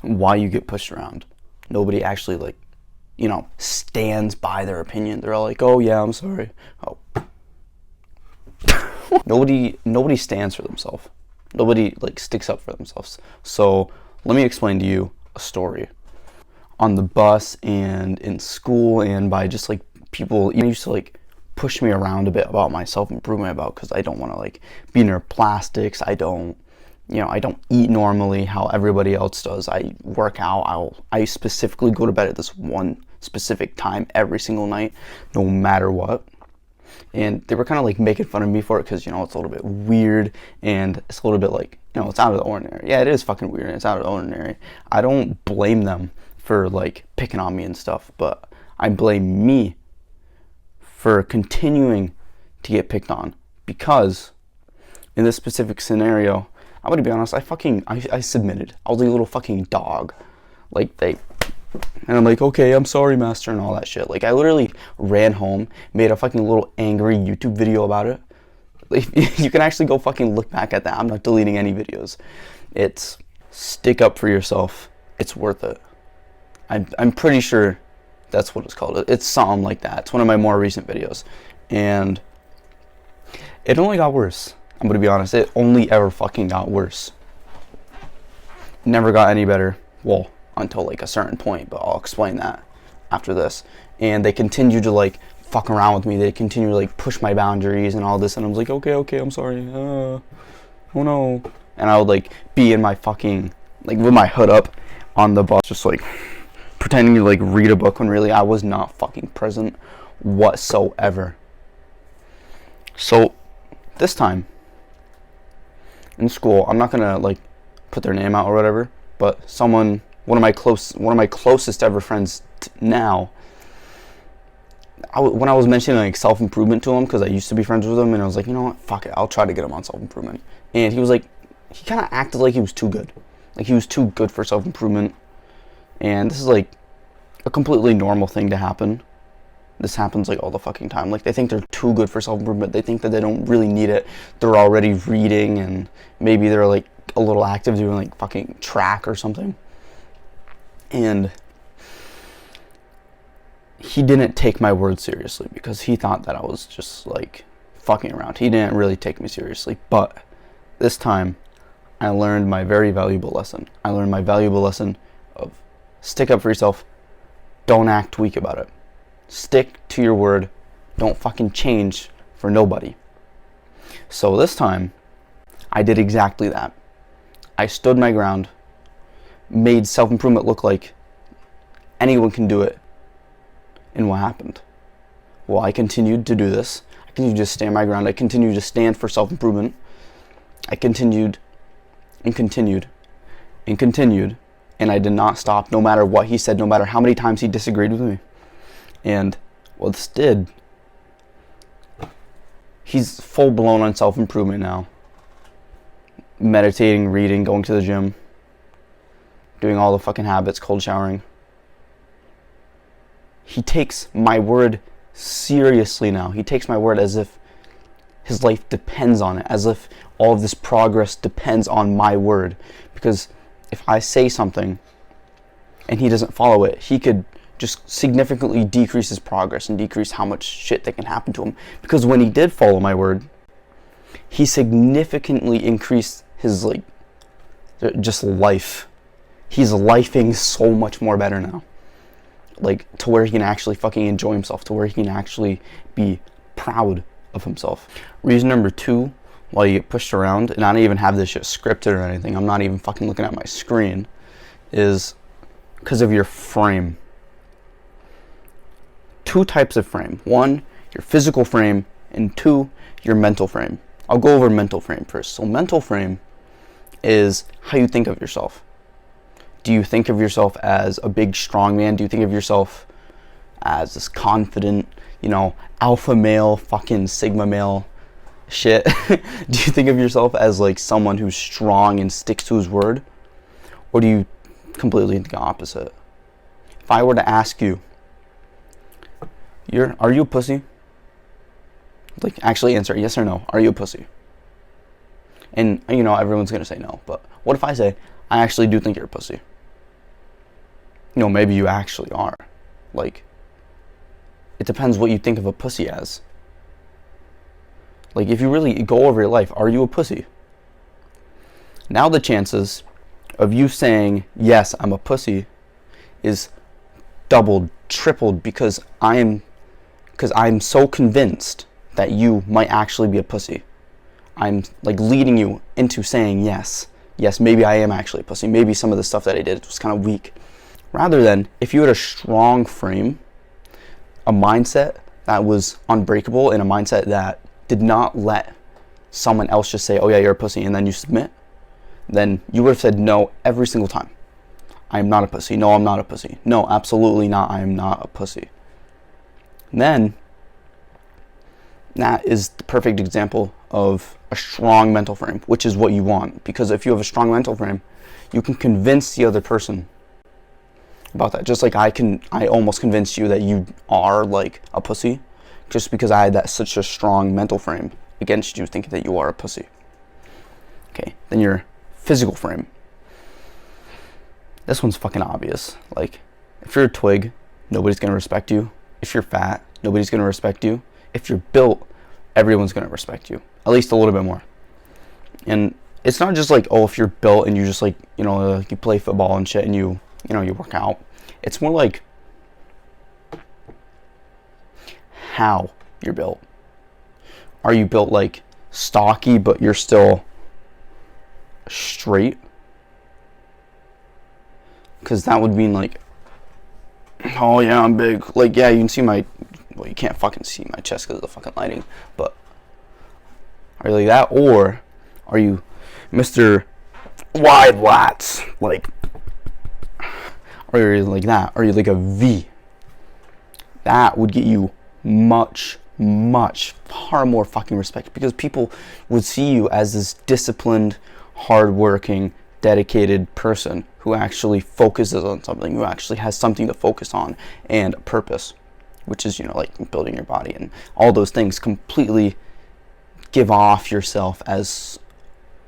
why you get pushed around. Nobody actually, like, you know, stands by their opinion. They're all like, oh yeah, I'm sorry. Oh. Nobody stands for themselves. Nobody, like, sticks up for themselves. So let me explain to you a story. On the bus and in school and by just, like, people even used to, like, push me around a bit about my self-improvement, about because I don't want to, like, be near plastics. I don't eat normally how everybody else does. I work out. I specifically go to bed at this one specific time every single night, no matter what. And they were kind of, like, making fun of me for it because, you know, it's a little bit weird and it's a little bit, like, you know, it's out of the ordinary. Yeah, it is fucking weird and it's out of the ordinary. I don't blame them for, like, picking on me and stuff, but I blame me for continuing to get picked on, because in this specific scenario, I'm gonna be honest, I submitted. I was like a little fucking dog. And I'm like, okay, I'm sorry, master, and all that shit. Like, I literally ran home, made a fucking little angry YouTube video about it. Like, you can actually go fucking look back at that. I'm not deleting any videos. It's stick up for yourself. It's worth it. I'm pretty sure that's what it's called. It's something like that. It's one of my more recent videos. And it only got worse. I'm gonna be honest, it only ever fucking got worse. Never got any better. Well, until, like, a certain point, but I'll explain that after this. And they continue to, like, fuck around with me. They continue to, like, push my boundaries and all this, and I'm like, okay, I'm sorry. Oh no. And I would, like, be in my fucking, like, with my hood up on the bus, just, like, pretending to, like, read a book when really I was not fucking present whatsoever. So this time in school, I'm not gonna, like, put their name out or whatever, but one of my closest ever friends now, when I was mentioning, like, self-improvement to him, because I used to be friends with him, and I was like, you know what, fuck it, I'll try to get him on self-improvement. And he was like, he kind of acted like he was too good. Like, he was too good for self-improvement. And this is, like, a completely normal thing to happen. This happens, like, all the fucking time. Like, they think they're too good for self-improvement. They think that they don't really need it. They're already reading, and maybe they're, like, a little active doing, like, fucking track or something. And he didn't take my words seriously because he thought that I was just, like, fucking around. He didn't really take me seriously. But this time, I learned my very valuable lesson. I learned my valuable lesson of stick up for yourself. Don't act weak about it. Stick to your word. Don't fucking change for nobody. So this time, I did exactly that. I stood my ground, made self-improvement look like anyone can do it. And what happened? Well, I continued to do this. I continued to stand my ground. I continued to stand for self-improvement. I continued and continued and continued. And I did not stop, no matter what he said, no matter how many times he disagreed with me. And what this did, he's full blown on self-improvement now. Meditating, reading, going to the gym, doing all the fucking habits, cold showering. He takes my word seriously now. He takes my word as if his life depends on it, as if all of this progress depends on my word. Because if I say something and he doesn't follow it, he could just significantly decrease his progress and decrease how much shit that can happen to him. Because when he did follow my word, he significantly increased his, like, just life. He's lifing so much more better now. Like, to where he can actually fucking enjoy himself, to where he can actually be proud of himself. Reason number 2, while you get pushed around, and I don't even have this shit scripted or anything, I'm not even fucking looking at my screen, is because of your frame. 2 types of frame. 1, your physical frame, and 2, your mental frame. I'll go over mental frame first. So mental frame is how you think of yourself. Do you think of yourself as a big, strong man? Do you think of yourself as this confident, you know, alpha male, fucking sigma male shit? Do you think of yourself as, like, someone who's strong and sticks to his word? Or do you completely think the opposite? If I were to ask you, are you a pussy? Like, actually answer yes or no. Are you a pussy? And, you know, everyone's going to say no. But what if I say, I actually do think you're a pussy? maybe you actually are. Like, it depends what you think of a pussy as. Like, if you really go over your life, are you a pussy? Now the chances of you saying, yes, I'm a pussy, is doubled, tripled, because I'm so convinced that you might actually be a pussy. I'm like leading you into saying yes, maybe I am actually a pussy. Maybe some of the stuff that I did was kind of weak. Rather than, if you had a strong frame, a mindset that was unbreakable, and a mindset that did not let someone else just say, oh yeah, you're a pussy, and then you submit, then you would have said no every single time. I am not a pussy. No, I'm not a pussy. No, absolutely not. I am not a pussy. And then that is the perfect example of a strong mental frame, which is what you want. Because if you have a strong mental frame, you can convince the other person about that. Just like I almost convinced you that you are like a pussy, just because I had such a strong mental frame against you thinking that you are a pussy. Okay, then your physical frame. This one's fucking obvious. Like, if you're a twig, nobody's gonna respect you. If you're fat, nobody's gonna respect you. If you're built, everyone's gonna respect you, at least a little bit more. And it's not just like, oh, if you're built and you just like, you play football and shit and you work out. It's more like how you're built. Are you built like stocky, but you're still straight? Because that would mean like, oh yeah, I'm big. Like, yeah, you can see you can't fucking see my chest because of the fucking lighting. But are you like that, or are you Mr. Wide Lats? Like, are you like that? Are you like a V? That would get you much, far more fucking respect, because people would see you as this disciplined, hardworking, dedicated person who actually focuses on something, who actually has something to focus on and a purpose, which is, like building your body, and all those things completely give off yourself as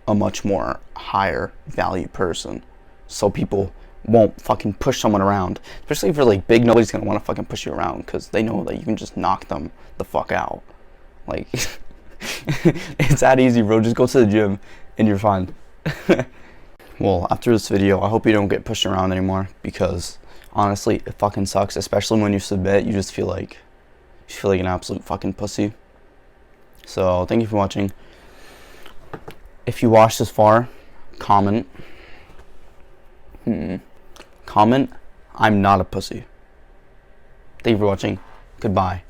a much more higher value person. So people won't fucking push someone around, especially if you're like big. Nobody's gonna want to fucking push you around because they know that you can just knock them the fuck out. Like, it's that easy, bro. Just go to the gym and you're fine. Well, after this video, I hope you don't get pushed around anymore, because honestly, it fucking sucks, especially when you submit. You just feel like an absolute fucking pussy. So thank you for watching. If you watched this far, comment, I'm not a pussy. Thank you for watching. Goodbye.